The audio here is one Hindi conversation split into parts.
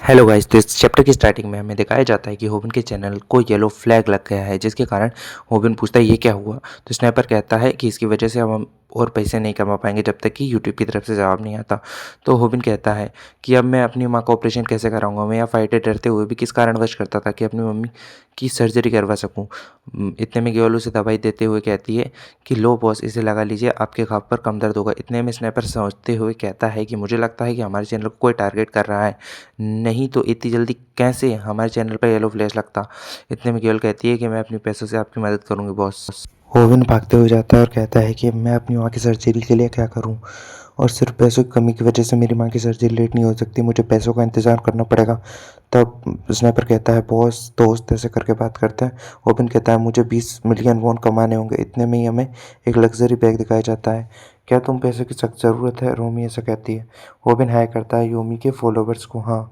Hello guys. तो इस चैप्टर की स्टार्टिंग में हमें दिखाया जाता है कि होबिन के चैनल को येलो फ्लैग लग गया है, जिसके कारण होबिन पूछता है ये क्या हुआ। तो स्नैपर कहता है कि इसकी वजह से अब हम और पैसे नहीं कमा पाएंगे जब तक कि यूट्यूब की तरफ से जवाब नहीं आता। तो होबिन कहता है कि अब मैं अपनी माँ का ऑपरेशन कैसे कराऊंगा। मैं यहाँ फाइटर डरते हुए भी किस कारणवश करता था कि अपनी मम्मी की सर्जरी करवा सकूँ। इतने में गेवल उसे दवाई देते हुए कहती है कि लो बॉस, इसे लगा लीजिए, आपके घाव पर कम दर्द होगा। इतने में स्नैपर सोचते हुए कहता है कि मुझे लगता है कि हमारे चैनल को कोई टारगेट कर रहा है, नहीं तो इतनी जल्दी कैसे हमारे चैनल पर येलो फ्लैश लगता। इतने में केवल कहती है कि मैं अपने पैसों से आपकी मदद करूंगी बॉस। होविन भागते हुए जाता है और कहता है कि मैं अपनी माँ की सर्जरी के लिए क्या करूं, और सिर्फ पैसों की कमी की वजह से मेरी माँ की सर्जरी लेट नहीं हो सकती, मुझे पैसों का इंतज़ार करना पड़ेगा। तब स्नैपर कहता है बॉस, दोस्त ऐसे करके बात करता है। होविन कहता है मुझे 20 मिलियन वॉन कमाने होंगे। इतने में ही हमें एक लग्जरी बैग दिखाया जाता है। क्या तुम पैसों की सख्त ज़रूरत है, रोमी ऐसा कहती है। होविन हाय करता है योमी के फॉलोवर्स को, हाँ।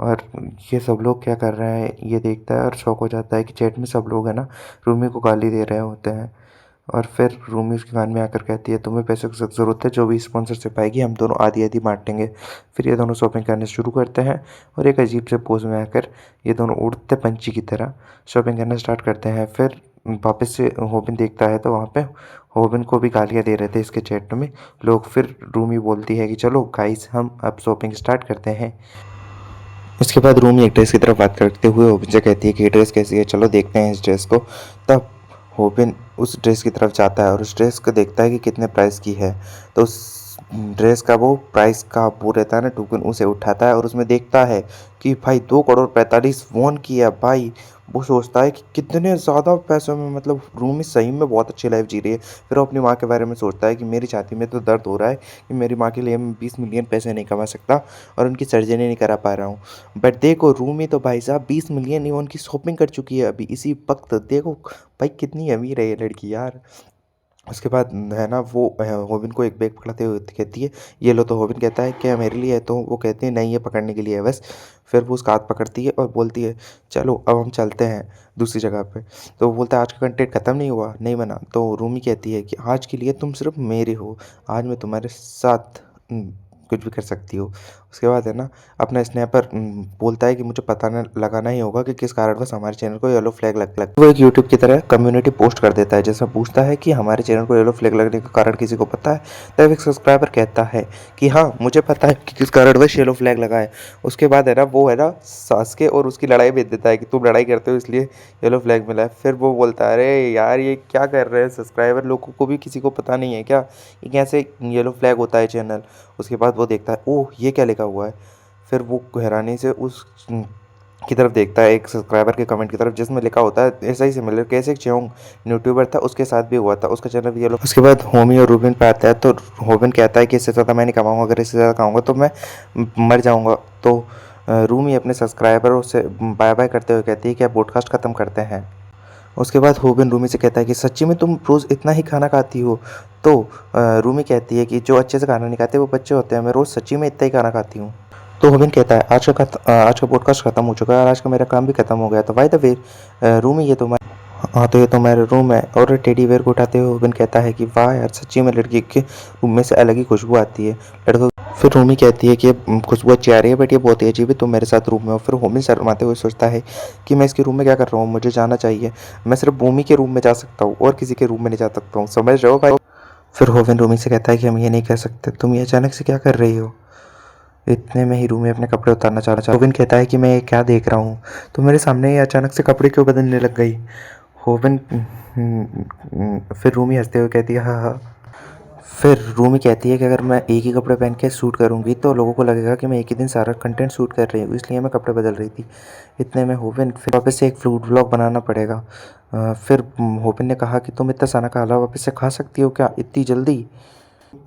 और ये सब लोग क्या कर रहे हैं ये देखता है और शौक हो जाता है कि चैट में सब लोग है ना रूमी को गाली दे रहे होते हैं। और फिर रूमी उसके कान में आकर कहती है तुम्हें पैसों की सख्त ज़रूरत है, जो भी स्पॉन्सर से पाएगी हम दोनों आधी आधी बांटेंगे। फिर ये दोनों शॉपिंग करने शुरू करते हैं और एक अजीब से पोज में आकर ये दोनों उड़ते पंछी की तरह शॉपिंग करना स्टार्ट करते हैं। फिर वापस से होबिन देखता है तो वहाँ पे होबिन को भी गालियाँ दे रहे थे इसके चैट में लोग। फिर रूमी बोलती है कि चलो गाइस हम अब शॉपिंग स्टार्ट करते हैं। उसके बाद रूमी एक ड्रेस की तरफ बात करते हुए होबिन से कहती है कि ये ड्रेस कैसी है, चलो देखते हैं इस ड्रेस को। तब होबिन उस ड्रेस की तरफ जाता है और उस ड्रेस को देखता है कि कितने प्राइस की है। तो उस ड्रेस का वो प्राइस का वो रहता है ना टोकन, उसे उठाता है और उसमें देखता है कि भाई 2 करोड़ 45 वॉन की है भाई। वो सोचता है कि कितने ज़्यादा पैसों में, मतलब रूमी सही में बहुत अच्छी लाइफ जी रही है। फिर वो अपनी माँ के बारे में सोचता है कि मेरी छाती में तो दर्द हो रहा है कि मेरी माँ के लिए मैं 20 मिलियन पैसे नहीं कमा सकता और उनकी सर्जरी नहीं करा पा रहा हूँ। बट देखो रूमी तो भाई साहब 20 मिलियन ईवन की शॉपिंग कर चुकी है अभी इसी वक्त। देखो भाई कितनी अमीर है ये लड़की यार। उसके बाद है ना वो होबिन को एक बैग पकड़ाते हुए कहती है ये लो। तो होबिन कहता है क्या मेरे लिए है, तो वो कहते हैं नहीं ये पकड़ने के लिए है बस। फिर वो उसका हाथ पकड़ती है और बोलती है चलो अब हम चलते हैं दूसरी जगह पे। तो वो बोलता है आज का कंटेंट ख़त्म नहीं हुआ, नहीं बना। तो रूमी कहती है कि आज के लिए तुम सिर्फ मेरे हो, आज मैं तुम्हारे साथ कुछ भी कर सकती हो। उसके बाद है ना अपना स्नैपर बोलता है कि मुझे पता न लगाना ही होगा कि किस कारणवश हमारे चैनल को येलो फ्लैग लग वो एक यूट्यूब की तरह कम्युनिटी पोस्ट कर देता है जिसमें पूछता है कि हमारे चैनल को येलो फ्लैग लगने का कारण किसी को पता है। तब एक सब्सक्राइबर कहता है कि हाँ मुझे पता है कि किस कारणवश येलो फ्लैग लगा है। उसके बाद है ना वो है ना सासके और उसकी लड़ाई भेज देता है कि तुम लड़ाई करते हो इसलिए येलो फ्लैग मिला है। फिर वो बोलता है अरे यार ये क्या कर रहे हैं सब्सक्राइबर, लोगों को भी किसी को पता नहीं है क्या ये कैसे येलो फ्लैग होता है चैनल। उसके बाद वो देखता है ओह ये क्या लिखा हुआ है। फिर वो हैरानी से उस की तरफ देखता है एक सब्सक्राइबर के कमेंट की तरफ जिसमें लिखा होता है ऐसा ही सिमिलर कैसे एक चेंग यूट्यूबर था उसके साथ भी हुआ था, उसका चैनल भी ये लोग। उसके बाद होमी और रूबिन पे आता है तो होबिन कहता है कि इससे ज़्यादा मैं नहीं कमाऊंगा, अगर इससे ज़्यादा खाऊंगा तो मैं मर जाऊंगा। तो रूमी अपने सब्सक्राइबरों से बाय बाय करते हुए कहती है कि अब पॉडकास्ट ख़त्म करते हैं। उसके बाद होबिन रूमी से कहता है कि सच्ची में तुम रोज़ इतना ही खाना खाती हो। तो रूमी कहती है कि जो अच्छे से खाना नहीं खाते वो बच्चे होते हैं, मैं रोज़ सच्ची में इतना ही खाना खाती हूँ। तो होबिन कहता है आज का पॉडकास्ट खत्म हो चुका है और आज का मेरा काम भी खत्म हो गया। तो बाय द वे रूमी ये तो हाँ तो ये तो मेरा रूम है। और टेडी बेयर को उठाते हुए होबिन कहता है कि वाह यार सच्ची में लड़की के रूम में से अलग ही खुशबू आती है लड़कों। फिर रूमी कहती है कि ये खुशबू अच्छी आ रही है बट ये बहुत ही अजीब है, तुम मेरे साथ रूम में हो। फिर होबिन शर्माते हुए सोचता है कि मैं इसके रूम में क्या कर रहा हूँ, मुझे जाना चाहिए, मैं सिर्फ भूमि के रूम में जा सकता हूँ और किसी के रूम में नहीं जा सकता हूँ, समझ रहे हो भाई। फिर होबिन रूमी से कहता है कि हम ये नहीं कर सकते, तुम ये अचानक से क्या कर रही हो। इतने में ही रूमी अपने कपड़े उतारना चाह रहा। होबिन कहता है कि मैं ये क्या देख रहा हूँ, तो मेरे सामने ये अचानक से कपड़े क्यों बदलने लग गई। होबिन फिर रूमी हंसते हुए कहती है हाँ हाँ। फिर रूमी कहती है कि अगर मैं एक ही कपड़े पहन के शूट करूँगी तो लोगों को लगेगा कि मैं एक ही दिन सारा कंटेंट शूट कर रही हूँ, इसलिए मैं कपड़े बदल रही थी। इतने में होबिन फिर वापस से एक फूड व्लॉग बनाना पड़ेगा। फिर होबिन ने कहा कि तुम इतना सारा खाना वापस से खा सकती हो क्या इतनी जल्दी।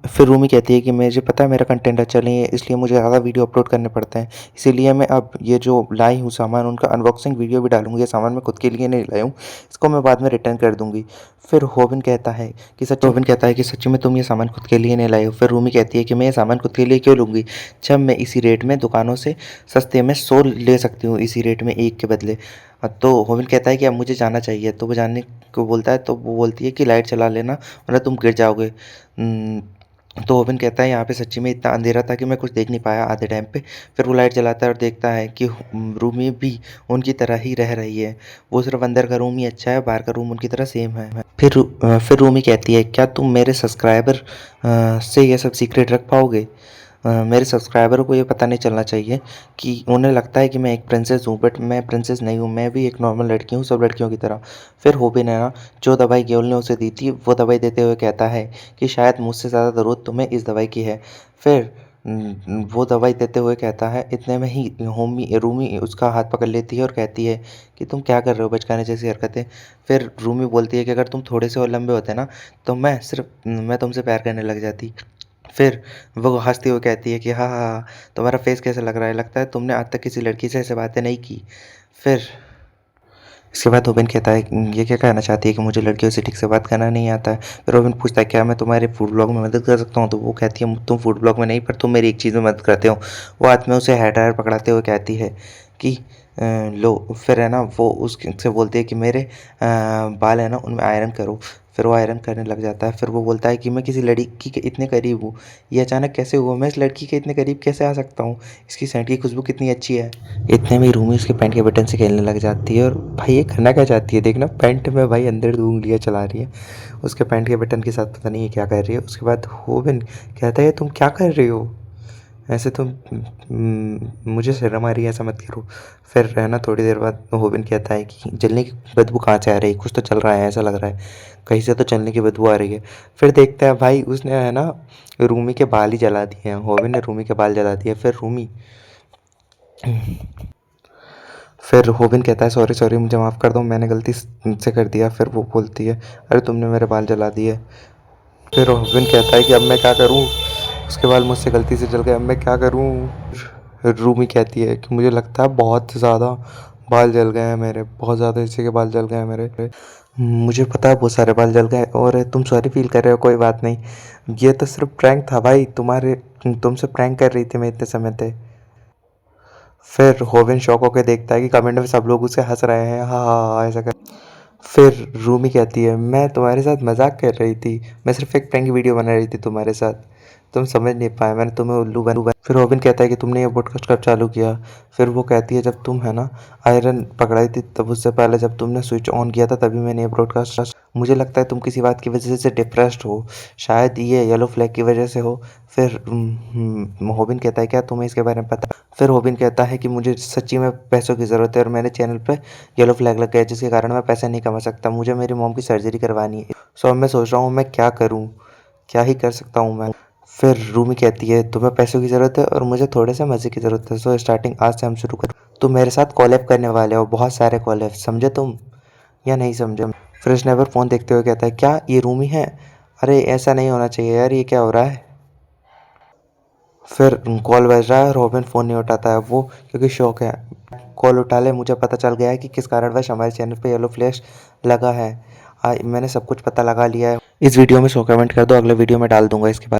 फिर रूमी कहती है कि मुझे पता है मेरा कंटेंट अच्छा नहीं है इसलिए मुझे ज़्यादा वीडियो अपलोड करने पड़ते हैं, इसीलिए मैं अब ये जो लाई हूँ सामान उनका अनबॉक्सिंग वीडियो भी डालूंगी। ये सामान मैं खुद के लिए नहीं लाई हूँ, इसको मैं बाद में रिटर्न कर दूंगी। फिर होबिन कहता है कि सच्ची में तुम ये सामान खुद के लिए नहीं लाई हो। फिर रूमी कहती है कि मैं ये सामान खुद के लिए क्यों लूँगी जब मैं इसी रेट में दुकानों से सस्ते में 100 ले सकती हूँ इसी रेट में एक के बदले। तो होबिन कहता है कि अब मुझे जाना चाहिए। तो वो जाने को बोलता है तो वो बोलती है कि लाइट चला लेना वरना तुम गिर जाओगे। तो ओवन कहता है यहाँ पे सच्ची में इतना अंधेरा था कि मैं कुछ देख नहीं पाया आधे टाइम पे। फिर वो लाइट जलाता है और देखता है कि रूमी भी उनकी तरह ही रह रही है। वो सिर्फ अंदर का रूम ही अच्छा है, बाहर का रूम उनकी तरह सेम है। फिर रूमी कहती है, क्या तुम मेरे सब्सक्राइबर से ये सब सीक्रेट रख पाओगे? मेरे सब्सक्राइबरों को ये पता नहीं चलना चाहिए कि उन्हें लगता है कि मैं एक प्रिंसेस हूँ, बट मैं प्रिंसेस नहीं हूँ, मैं भी एक नॉर्मल लड़की हूँ सब लड़कियों की तरह। फिर होबिन है ना, जो दवाई गेल ने उसे दी थी वो दवाई देते हुए कहता है कि शायद मुझसे ज़्यादा ज़रूरत तुम्हें इस दवाई की है। फिर वो दवाई देते हुए कहता है, इतने में ही रूमी उसका हाथ पकड़ लेती है और कहती है कि तुम क्या कर रहे हो, बचकाने जैसी हरकतें। फिर रूमी बोलती है कि अगर तुम थोड़े से और लंबे होते ना तो मैं तुमसे प्यार करने लग जाती। फिर वो हँसती हुई कहती है कि हाँ, हाँ, हाँ, तुम्हारा फेस कैसा लग रहा है? लगता है तुमने आज तक किसी लड़की से ऐसे बातें नहीं की। फिर इसके बाद रोबिन कहता है, ये क्या कहना चाहती है कि मुझे लड़कियों से ठीक से बात करना नहीं आता है। फिर रोबिन पूछता है, क्या मैं तुम्हारे फूड ब्लॉग में मदद कर सकता हूँ? तो वो कहती है, तुम फूड ब्लॉग में नहीं पर तुम मेरी एक चीज़ में मदद करते हो। वो हाथ में उसे हेयर ड्रायर पकड़ाते हुए कहती है कि लो। फिर है ना वो उससे बोलती है कि मेरे बाल है ना उनमें आयरन करो। फिर वो आयरन करने लग जाता है। फिर वो बोलता है कि मैं किसी लड़की के इतने करीब हूँ, ये अचानक कैसे हुआ? मैं इस लड़की के इतने करीब कैसे आ सकता हूँ? इसकी सेंट की खुशबू कितनी अच्छी है। इतने में रूमी उसके पैंट के बटन से खेलने लग जाती है और भाई ये करना क्या चाहती है? देखना पैंट में भाई अंदर उंगलियाँ चला रही है, उसके पैंट के बटन के साथ पता नहीं है क्या कर रही है। उसके बाद होबिन कहता है, तुम क्या कर रही हो? ऐसे तुम मुझे शर्म आ रही है, ऐसा मत करो। फिर है ना थोड़ी देर बाद होबिन कहता है कि जलने की बदबू कहाँ से आ रही है? कुछ तो चल रहा है, ऐसा लग रहा है कहीं से तो जलने की बदबू आ रही है। फिर देखता है भाई उसने है ना रूमी के बाल ही जला दिए हैं। होबिन ने रूमी के बाल जला दिए। फिर होबिन कहता है, सॉरी सॉरी मुझे माफ़ कर दो, मैंने गलती से कर दिया। फिर वो बोलती है, अरे तुमने मेरे बाल जला दिए। फिर होबिन कहता है कि अब मैं क्या करूं, उसके बाल मुझसे गलती से जल गए, अब मैं क्या करूं? रूमी कहती है कि मुझे लगता है बहुत ज़्यादा बाल जल गए हैं मेरे, बहुत ज़्यादा इसी के बाल जल गए हैं मेरे। मुझे पता है बहुत सारे बाल जल गए और तुम सॉरी फील कर रहे हो, कोई बात नहीं, ये तो सिर्फ प्रैंक था भाई, तुमसे प्रैंक कर रही थी मैं इतने समय से। फिर होविन शॉक होकर देखता है कि कमेंट में सब लोग उसे हंस रहे हैं, हाँ हाँ हाँ ऐसा कर। फिर रूमी कहती है, मैं तुम्हारे साथ मजाक कर रही थी, मैं सिर्फ एक प्रैंक वीडियो बना रही थी तुम्हारे साथ, तुम समझ नहीं पाए, मैंने तुम्हें उल्लू बना। फिर रोबिन कहता है कि तुमने ये पॉडकास्ट कब चालू किया? फिर वो कहती है, जब तुम है ना आयरन पकड़ाई थी तब, उससे पहले जब तुमने स्विच ऑन किया था तभी मैंने ये ब्रॉडकास्ट। मुझे लगता है तुम किसी बात की वजह से डिप्रेस्ड हो, शायद ये येलो फ्लैग की वजह से हो। फिर होबिन कहता है, क्या तुम्हें इसके बारे में पता? फिर होबिन कहता है कि मुझे सच्ची में पैसों की ज़रूरत है और मेरे चैनल पे येलो फ्लैग लग गया जिसके कारण मैं पैसे नहीं कमा सकता, मुझे मेरी मॉम की सर्जरी करवानी है। सो अब मैं सोच रहा हूँ मैं क्या करूँ, क्या ही कर सकता हूँ मैं। फिर रूमी कहती है, तुम्हें पैसों की ज़रूरत है और मुझे थोड़े से मज़े की ज़रूरत है, सो स्टार्टिंग आज से हम शुरू करें। तुम मेरे साथ कॉलैब करने वाले हो, बहुत सारे कॉलैब, समझे तुम या नहीं समझे? फिर स्नैपर फ़ोन देखते हुए कहता है, क्या ये रूमी है? अरे ऐसा नहीं होना चाहिए यार, ये क्या हो रहा है? फिर कॉल बज रहा है और रोबिन फ़ोन नहीं उठाता है, वो क्योंकि शौक है। कॉल उठा ले, मुझे पता चल गया है कि किस कारणवश हमारे चैनल पे येलो फ्लैश लगा है। मैंने सब कुछ पता लगा लिया है। इस वीडियो में 100 कमेंट कर दो, अगले वीडियो में डाल दूंगा इसके बाद।